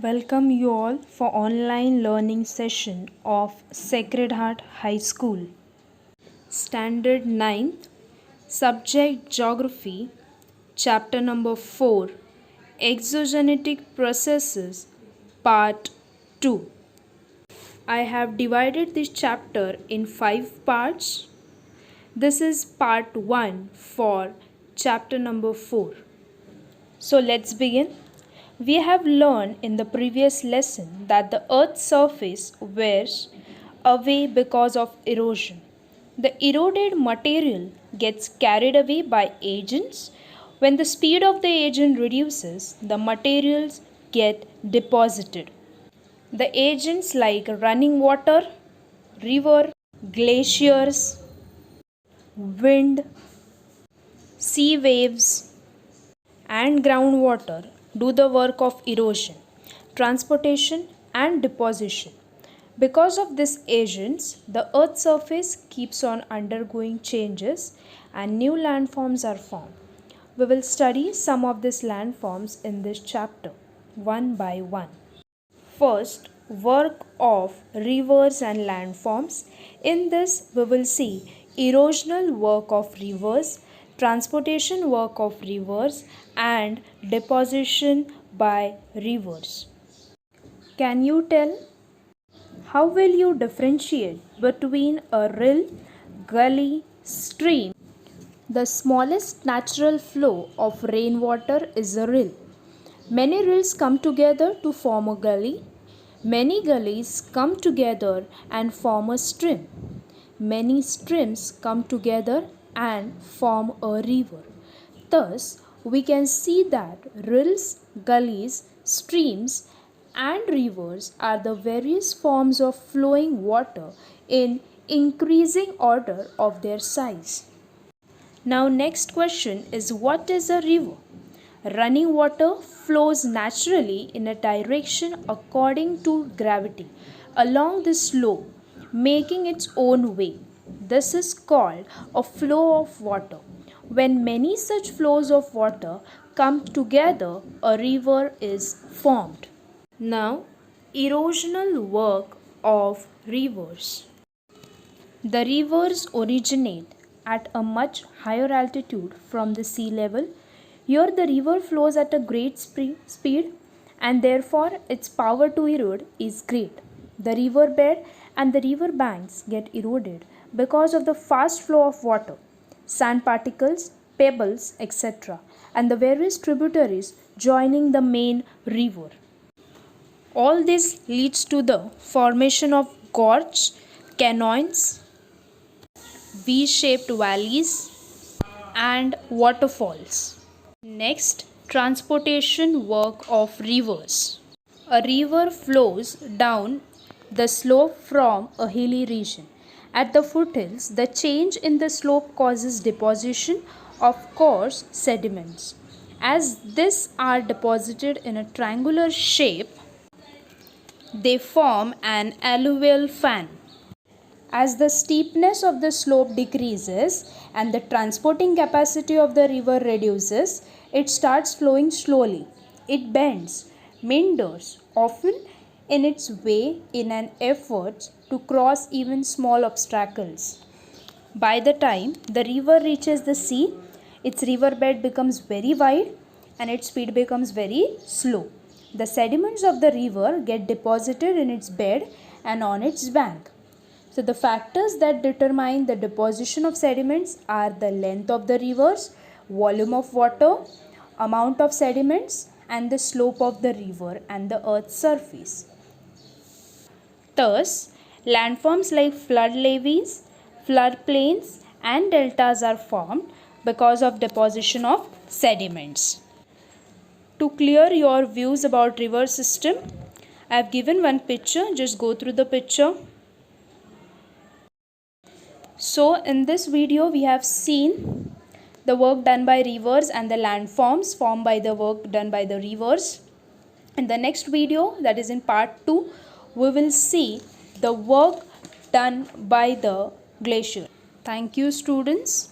Welcome you all for online learning session of Sacred Heart High School. Standard 9th, Subject Geography, Chapter number 4, Exogenetic Processes, Part 2. I have divided this chapter in 5 parts. This is part 1 for chapter number 4. So let's begin. We have learned in the previous lesson that the Earth's surface wears away because of erosion. The eroded material gets carried away by agents. When the speed of the agent reduces, the materials get deposited. The agents like running water, river, glaciers, wind, sea waves, and groundwater do the work of erosion, transportation, and deposition. Because of these agents, the Earth's surface keeps on undergoing changes and new landforms are formed. We will study some of these landforms in this chapter, one by one. First, work of rivers and landforms. In this, we will see erosional work of rivers, transportation work of rivers, and deposition by rivers. Can you tell? How will you differentiate between a rill, gully, stream? The smallest natural flow of rainwater is a rill. Many rills come together to form a gully. Many gullies come together and form a stream. Many streams come together and form a river. Thus, we can see that rills, gullies, streams, and rivers are the various forms of flowing water in increasing order of their size. Now, next question is, what is a river? Running water flows naturally in a direction according to gravity along the slope, making its own way. This is called a flow of water. When many such flows of water come together, a river is formed. Now, erosional work of rivers. The rivers originate at a much higher altitude from the sea level. Here, the river flows at a great speed and therefore its power to erode is great. The river bed and the river banks get eroded because of the fast flow of water, sand particles, pebbles, etc., and the various tributaries joining the main river. All this leads to the formation of gorges, canyons, V-shaped valleys, and waterfalls. Next, transportation work of rivers. A river flows down the slope from a hilly region. At the foothills, the change in the slope causes deposition of coarse sediments. As these are deposited in a triangular shape, they form an alluvial fan. As the steepness of the slope decreases and the transporting capacity of the river reduces, it starts flowing slowly. It bends, meanders, often in its way in an effort to cross even small obstacles. By the time the river reaches the sea, its riverbed becomes very wide and its speed becomes very slow. The sediments of the river get deposited in its bed and on its bank. So the factors that determine the deposition of sediments are the length of the rivers, volume of water, amount of sediments, and the slope of the river and the earth's surface. Thus, landforms like flood levees, floodplains, and deltas are formed because of deposition of sediments. To clear your views about river system, I have given one picture. Just go through the picture. So in this video we have seen the work done by rivers and the landforms formed by the work done by the rivers. In the next video, that is in part 2, we will see the work done by the glacier. Thank you, students.